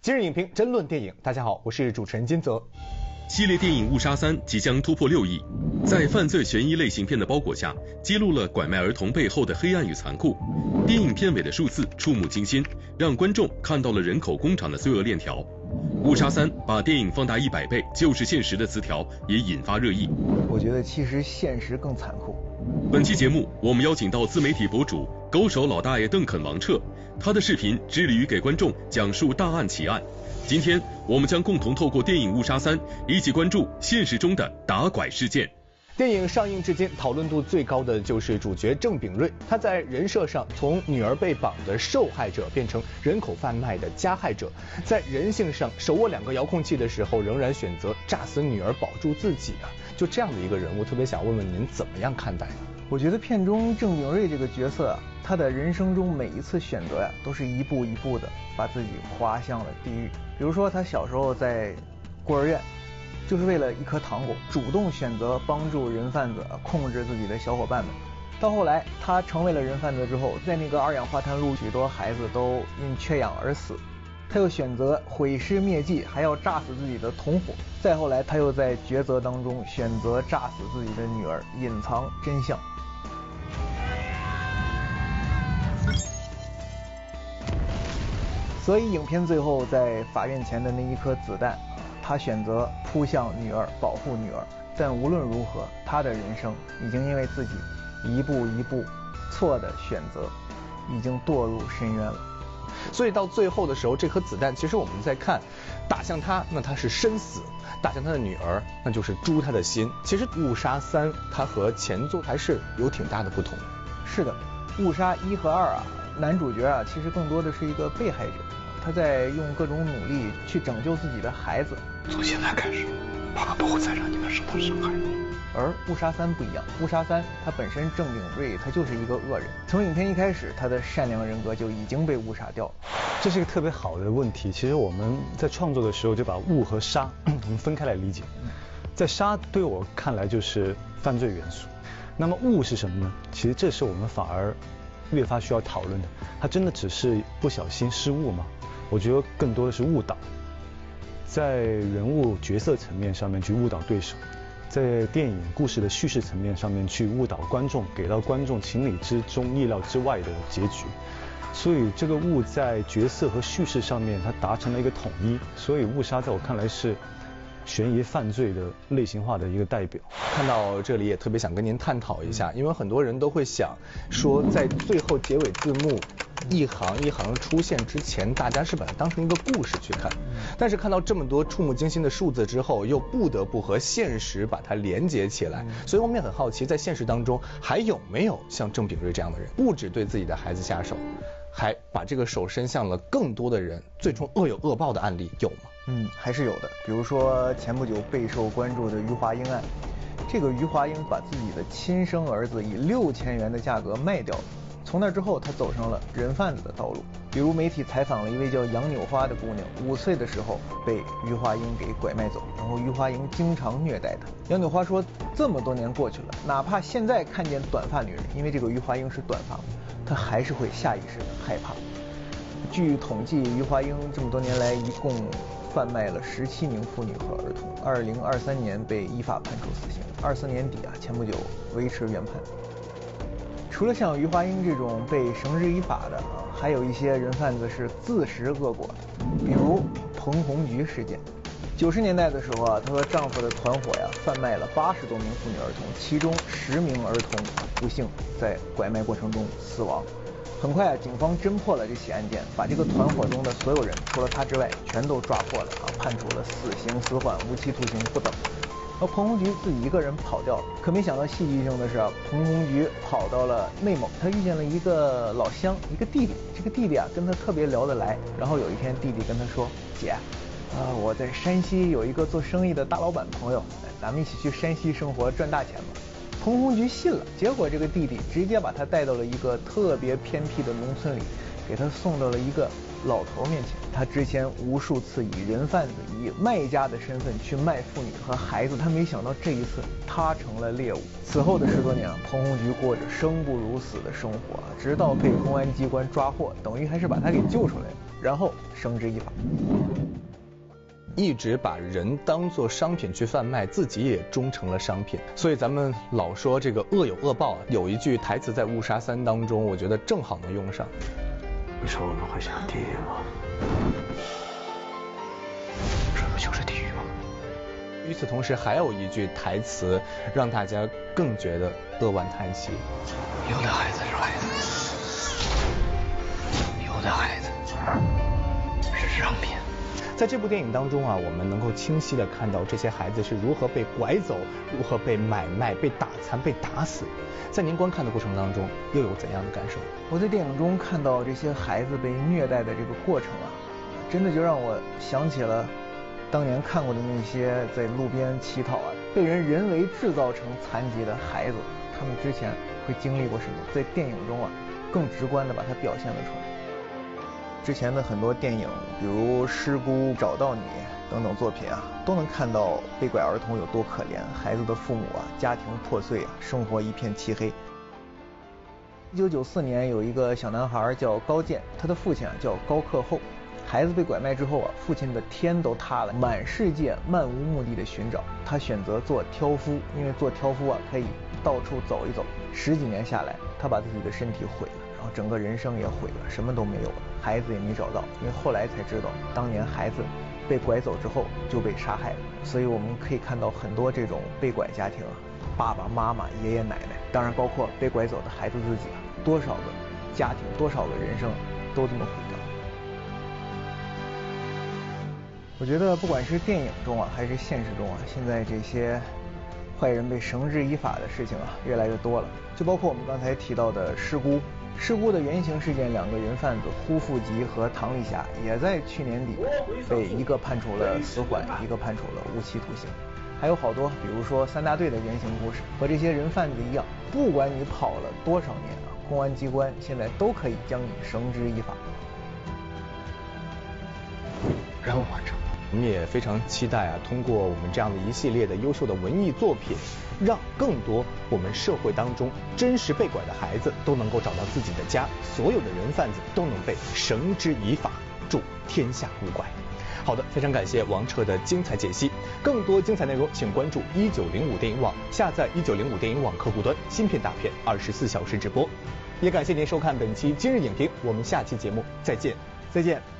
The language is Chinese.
今日影评争论电影，大家好，我是主持人金泽。系列电影《误杀3》即将突破6亿，在犯罪悬疑类型片的包裹下，揭露了拐卖儿童背后的黑暗与残酷。电影片尾的数字触目惊心，让观众看到了人口工厂的罪恶链条。《误杀3》把电影放大100倍就是现实的词条也引发热议。我觉得其实现实更残酷。本期节目我们邀请到自媒体博主勾手老大爷邓肯王彻，他的视频致力于给观众讲述大案奇案。今天我们将共同透过电影《误杀3》一起关注现实中的打拐事件。电影上映至今，讨论度最高的就是主角郑秉瑞，他在人设上从女儿被绑的受害者变成人口贩卖的加害者，在人性上手握2个遥控器的时候，仍然选择炸死女儿保住自己啊！就这样的一个人物，特别想问问您怎么样看待？我觉得片中郑秉瑞这个角色啊，他的人生中每一次选择呀，都是一步一步的把自己滑向了地狱。比如说他小时候在孤儿院，就是为了一颗糖果，主动选择帮助人贩子控制自己的小伙伴们。到后来他成为了人贩子之后，在那个二氧化碳路，许多孩子都因缺氧而死。他又选择毁尸灭迹，还要炸死自己的同伙。再后来他又在抉择当中选择炸死自己的女儿，隐藏真相。所以影片最后在法院前的那一颗子弹，他选择扑向女儿，保护女儿。但无论如何，他的人生已经因为自己一步一步错的选择，已经堕入深渊了。所以到最后的时候，这颗子弹其实我们在看，打向他，那他是生死；打向他的女儿，那就是诛他的心。其实《误杀3》它和前作还是有挺大的不同。是的，《误杀1和2》啊，男主角啊其实更多的是一个被害者，他在用各种努力去拯救自己的孩子。从现在开始，爸爸不会再让你们受到伤害。而《误杀3》不一样，《误杀3》他本身郑秉瑞他就是一个恶人，从影片一开始，他的善良人格就已经被误杀掉了。这是一个特别好的问题。其实我们在创作的时候就把误和杀我们分开来理解。在杀对我看来就是犯罪元素，那么误是什么呢？其实这是我们反而越发需要讨论的。他真的只是不小心失误吗？我觉得更多的是误导，在人物角色层面上面去误导对手，在电影故事的叙事层面上面去误导观众，给到观众情理之中意料之外的结局。所以这个误在角色和叙事上面它达成了一个统一，所以误杀在我看来是悬疑犯罪的类型化的一个代表。看到这里也特别想跟您探讨一下，因为很多人都会想说，在最后结尾字幕一行一行出现之前，大家是把它当成一个故事去看，但是看到这么多触目惊心的数字之后，又不得不和现实把它连接起来。所以我们也很好奇，在现实当中还有没有像郑秉瑞这样的人，不只对自己的孩子下手，还把这个手伸向了更多的人，最终恶有恶报的案例有吗？还是有的。比如说前不久备受关注的余华英案，这个余华英把自己的亲生儿子以6000元的价格卖掉了。从那之后，他走上了人贩子的道路。比如媒体采访了一位叫杨柳花的姑娘，5岁的时候被余华英给拐卖走，然后余华英经常虐待她。杨柳花说，这么多年过去了，哪怕现在看见短发女人，因为这个余华英是短发，她还是会下意识的害怕。据统计，余华英这么多年来一共贩卖了17名妇女和儿童。2023年被依法判处死刑，24年底前不久维持原判。除了像余华英这种被绳之以法的，还有一些人贩子是自食恶果的，比如彭红菊事件。90年代的时候她和丈夫的团伙贩卖了80多名妇女儿童，其中10名儿童不幸在拐卖过程中死亡。很快警方侦破了这起案件，把这个团伙中的所有人除了她之外全都抓获了，判处了死刑、死缓、无期徒刑不等。而彭红菊自己一个人跑掉了，可没想到戏剧性的是彭红菊跑到了内蒙，她遇见了一个老乡，一个弟弟。这个弟弟跟她特别聊得来，然后有一天弟弟跟她说，姐，我在山西有一个做生意的大老板朋友，咱们一起去山西生活赚大钱吧。彭红菊信了，结果这个弟弟直接把他带到了一个特别偏僻的农村里，给他送到了一个老头面前。他之前无数次以人贩子、以卖家的身份去卖妇女和孩子，他没想到这一次他成了猎物。此后的10多年，彭红菊过着生不如死的生活，直到被公安机关抓获，等于还是把他给救出来了，然后绳之以法。一直把人当作商品去贩卖，自己也终成了商品。所以咱们老说这个恶有恶报，有一句台词在《误杀3》当中，我觉得正好能用上。你说我们会下地狱吗？这不就是地狱吗？与此同时，还有一句台词让大家更觉得扼腕叹息。有的孩子是孩子，有的孩子是商品。在这部电影当中啊，我们能够清晰地看到这些孩子是如何被拐走，如何被买卖、被打残、被打死。在您观看的过程当中，又有怎样的感受？我在电影中看到这些孩子被虐待的这个过程啊，真的就让我想起了当年看过的那些在路边乞讨啊，被人为制造成残疾的孩子，他们之前会经历过什么？在电影中啊，更直观地把它表现了出来。之前的很多电影，比如《失孤》《找到你》等等作品啊，都能看到被拐儿童有多可怜，孩子的父母啊，家庭破碎啊，生活一片漆黑。1994年有一个小男孩叫高健，他的父亲啊叫高克厚。孩子被拐卖之后啊，父亲的天都塌了，满世界漫无目的的寻找。他选择做挑夫，因为做挑夫啊可以到处走一走。10几年下来，他把自己的身体毁了，然后整个人生也毁了，什么都没有了，孩子也没找到。因为后来才知道，当年孩子被拐走之后就被杀害了。所以我们可以看到很多这种被拐家庭啊，爸爸妈妈、爷爷奶奶，当然包括被拐走的孩子自己啊，多少个家庭，多少个人生都这么毁掉。我觉得不管是电影中啊，还是现实中啊，现在这些坏人被绳之以法的事情啊，越来越多了。就包括我们刚才提到的失孤。失孤的原型事件，两个人贩子呼富吉和唐丽霞也在去年底被一个判处了死缓，一个判处了无期徒刑。还有好多，比如说3大队的原型故事，和这些人贩子一样，不管你跑了多少年啊，公安机关现在都可以将你绳之以法。任务完成。我们也非常期待啊，通过我们这样的一系列的优秀的文艺作品，让更多我们社会当中真实被拐的孩子都能够找到自己的家，所有的人贩子都能被绳之以法，祝天下无拐。好的，非常感谢王彻的精彩解析。更多精彩内容，请关注1905电影网，下载1905电影网客户端，新片大片24小时直播。也感谢您收看本期今日影评，我们下期节目再见。再见。